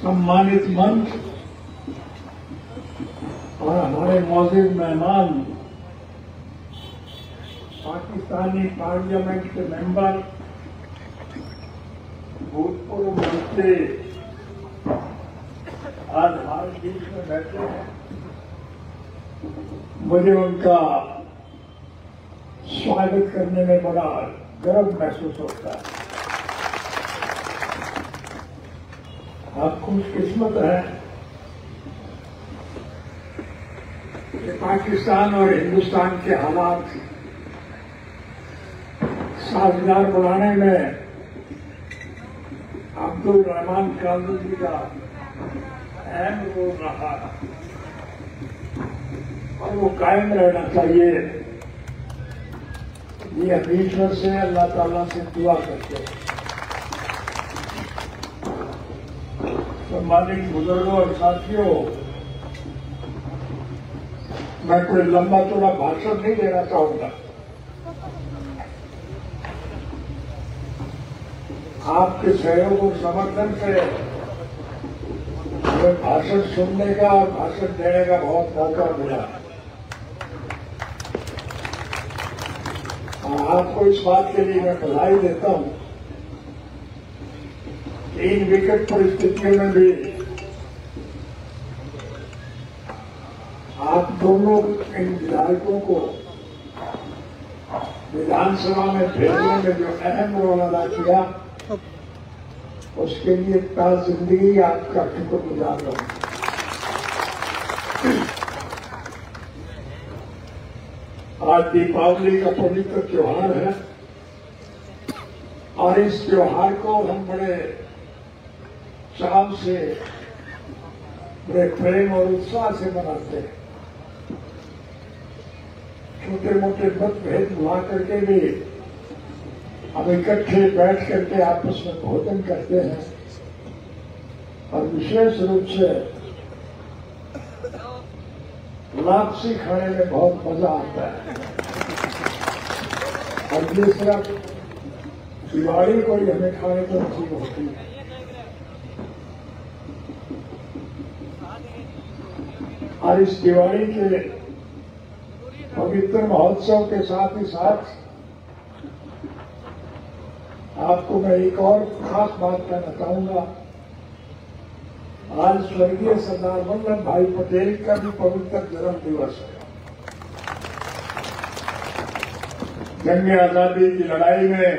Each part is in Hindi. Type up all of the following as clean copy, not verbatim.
सम्मानित मंच और हमारे मौजूद मेहमान, पाकिस्तानी पार्लियामेंट के मेंबर, भूतपूर्व मंत्री आज हमारे बीच में बैठे हैं। मुझे उनका स्वागत करने में बड़ा गर्व महसूस होता है। आप खुशकिस्मत हैं कि पाकिस्तान और हिंदुस्तान के हालात साझेदार बनाने में अब्दुल रहमान कालू जी का अहम रोल रहा और वो कायम रहना चाहिए। ये ईश्वर से, अल्लाह ताला से दुआ करते हैं। सम्मानित बुजुर्गों और साथियों, मैं कोई लंबा चौड़ा भाषण नहीं देना चाहूंगा। आपके सहयोग और समर्थन से मुझे भाषण सुनने का और भाषण देने का बहुत मौका मिला और आपको इस बात के लिए मैं बधाई देता हूं कि इन विकट परिस्थितियों में भी आप दोनों इन विधायकों को विधानसभा में भेजने में जो अहम रोल अदा किया, उसके लिए ताज जिंदगी आपका शुक्रगुजार रहूं। आज दीपावली का पवित्र त्योहार है और इस त्योहार को हम बड़े चाव से, बड़े प्रेम और उत्साह से मनाते हैं। छोटे मोटे मतभेद भुला करके भी हम इकट्ठे बैठ करके आपस में भोजन करते हैं और विशेष रूप से लापसी खाने में बहुत मजा आता है। और ये सिर्फ दिवाली को ही हमें खाने को नसीब होती है। और इस दिवाली के पवित्र महोत्सव के साथ ही साथ आपको मैं एक और खास बात कहना चाहूंगा। आज स्वर्गीय सरदार वल्लभ भाई पटेल का भी पवित्र जन्म दिवस है। जंग आजादी की लड़ाई में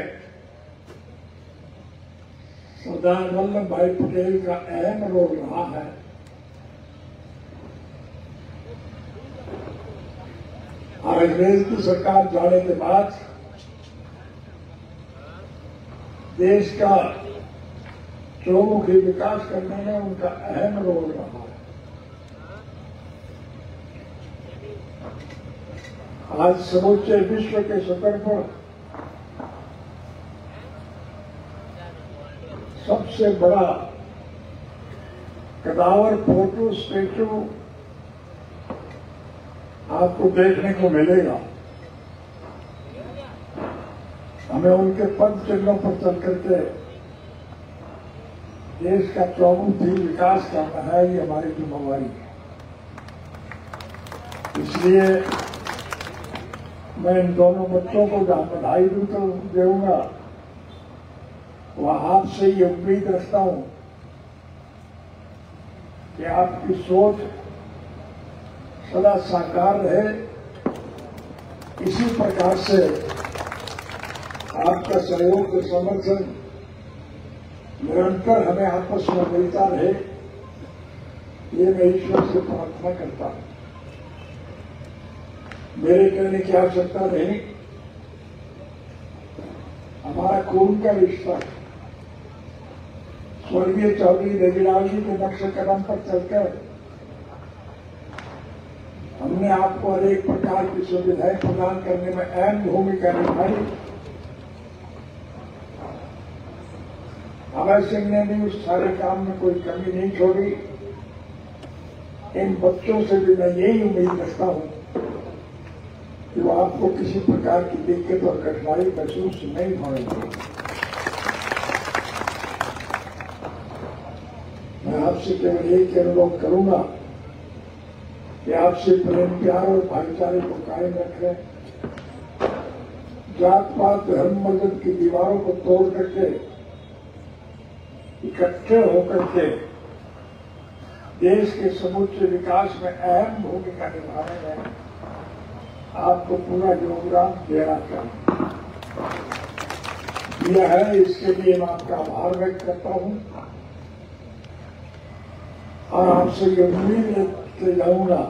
सरदार वल्लभ भाई पटेल का अहम रोल रहा है। और अंग्रेज की सरकार जाने के बाद देश का चौमुखी विकास करने में उनका अहम रोल रहा है। आज समूचे विश्व के स्तर पर सबसे बड़ा कदावर फोटो स्टेचू आपको देखने को मिलेगा। हमें उनके पद चिन्हों पर चल करके देश का चौमुखी विकास करना है, ये हमारी जिम्मेवारी है। इसलिए मैं इन दोनों बच्चों को जहां बधाई दूंगा, वह आपसे ये उम्मीद रखता हूं कि आपकी सोच सदा साकार रहे। इसी प्रकार से आपका सहयोग और समर्थन निरंतर हमें आपस में मिलता रहे, ये मैं ईश्वर से प्रार्थना करता हूं। मेरे कहने की आवश्यकता नहीं, हमारा खून का रिश्ता स्वर्गीय चौधरी देवीलाल जी के नक्शे कदम पर चलकर हमने आपको अनेक प्रकार की सुविधाएं प्रदान करने में अहम भूमिका निभाई। अभय सिंह ने भी उस सारे काम में कोई कमी नहीं छोड़ी। इन बच्चों से भी मैं यही उम्मीद रखता हूं कि वो आपको किसी प्रकार की दिक्कत और कठिनाई महसूस नहीं होगी। मैं आपसे केवल एक अनुरोध करूंगा कि आपसे प्रेम प्यार और भाईचारे को कायम रखें। जात पात धर्म मजहब की दीवारों को तोड़ करके इकट्ठे होकर के देश के समूचे विकास में अहम भूमिका निभाने में आपको पूरा योगदान देना चाहिए। दिया है, इसके लिए मैं आपका आभार व्यक्त करता हूं और आपसे ये उम्मीद लेके जाऊंगा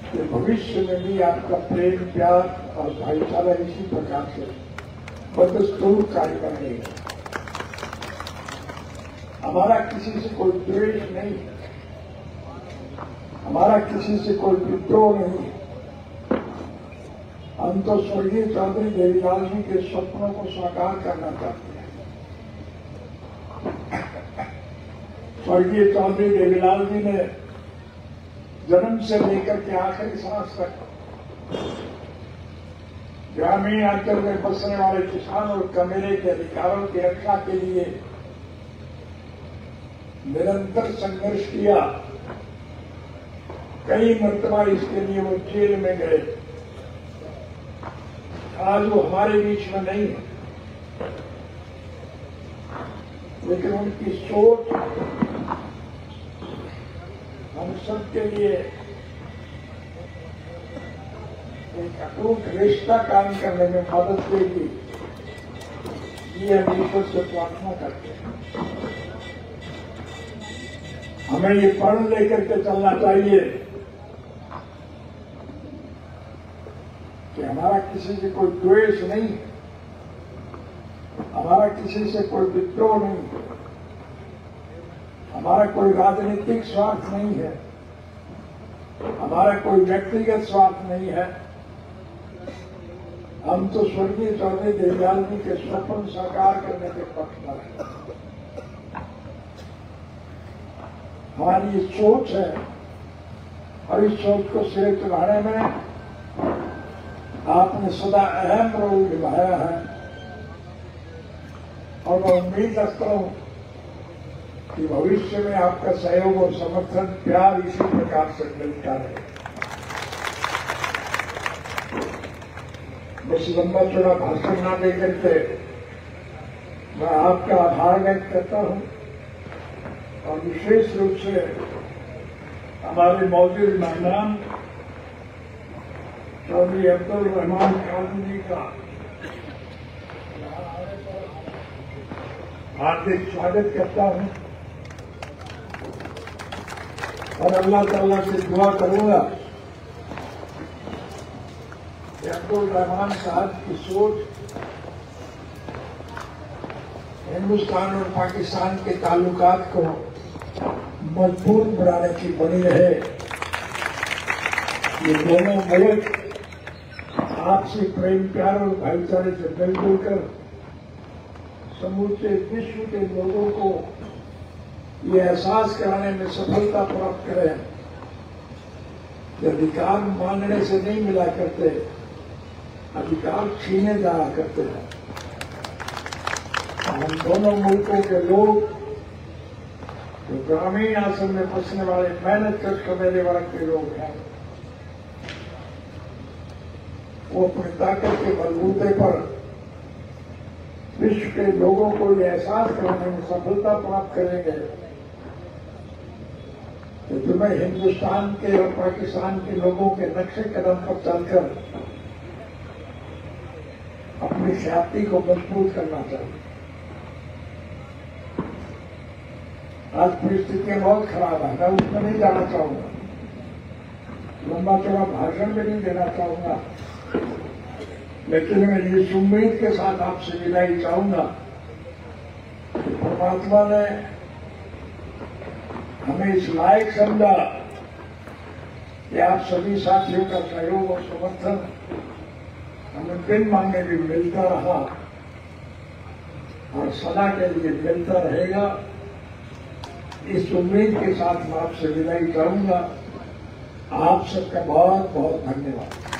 कि भविष्य में भी आपका प्रेम प्यार और भाईचारा इसी प्रकार से बदस्तूर कार्य करेगा। हमारा किसी से कोई द्वेष नहीं, हमारा किसी से कोई विद्रोह नहीं। हम तो स्वर्गीय चौधरी देवीलाल जी के सपनों को साकार करना चाहते हैं। स्वर्गीय चौधरी देवीलाल जी ने जन्म से लेकर के आखिरी सांस तक ग्रामीण अंचल में बसने वाले किसान और कमेरे के अधिकारों की रक्षा के लिए निरंतर संघर्ष किया। कई मर्तबा इसके लिए वो जेल में गए। आज वो हमारे बीच में नहीं है, लेकिन उनकी सोच हम सबके लिए एक अटूट रिश्ता कायम करने में मदद देगी, ये हम ईश्वर से प्रार्थना करते हैं। हमें ये प्रण लेकर के चलना चाहिए कि हमारा किसी से कोई द्वेष नहीं, हमारा किसी से कोई विद्रोह नहीं, हमारा कोई राजनीतिक स्वार्थ नहीं है, हमारा कोई व्यक्तिगत स्वार्थ नहीं है। हम तो स्वर्गीय चौधरी देवीलाल जी के स्वप्न साकार करने के पक्षधर हैं। हमारी ये सोच है और इस सोच को सिरे चढ़ाने में आपने सदा अहम रोल निभाया है और मैं उम्मीद रखता हूं कि भविष्य में आपका सहयोग और समर्थन प्यार इसी प्रकार से मिलता रहे। बस लंबा चौड़ा भाषण न देकर के मैं आपका आभार व्यक्त करता हूं और विशेष रूप से हमारे मौजूद मेहमान चौधरी अब्दुल रहमान काजी जी का हार्दिक स्वागत करता हूं और अल्लाह ताला से दुआ करूंगा कि अब्दुल रहमान साहब की सोच हिंदुस्तान और पाकिस्तान के ताल्लुकात को मजबूत बनाने की बनी रहे। ये दोनों मुल्क आपसी प्रेम प्यार और भाईचारे से मिलजुल कर समूचे विश्व के लोगों को ये एहसास कराने में सफलता प्राप्त करें कि अधिकार मांगने से नहीं मिला करते, अधिकार छीने जाया करते हैं। हम दोनों मुल्कों के लोग जो ग्रामीण आश्रम में बसने वाले मेहनत कश कमेरे वर्ग के लोग हैं, वो अपनी ताकत के बलबूते पर विश्व के लोगों को ये एहसास कराने में सफलता प्राप्त करेंगे कि तुम्हें हिंदुस्तान के और पाकिस्तान के लोगों के नक्शे कदम पर चलकर अपनी ख्याति को मजबूत करना चाहिए। आज परिस्थितियां बहुत खराब है, मैं उसमें नहीं जाना चाहूंगा, लंबा चौड़ा भाषण भी नहीं देना चाहूंगा, लेकिन मैं इस उम्मीद के साथ आपसे विदाई चाहूंगा कि परमात्मा ने हमें इस लायक समझा कि आप सभी साथियों का सहयोग और समर्थन हमें बिन मांगे भी मिलता रहा और सदा के लिए मिलता रहेगा। इस उम्मीद के साथ मैं आपसे विदाई चाहूंगा। आप सबका बहुत बहुत धन्यवाद।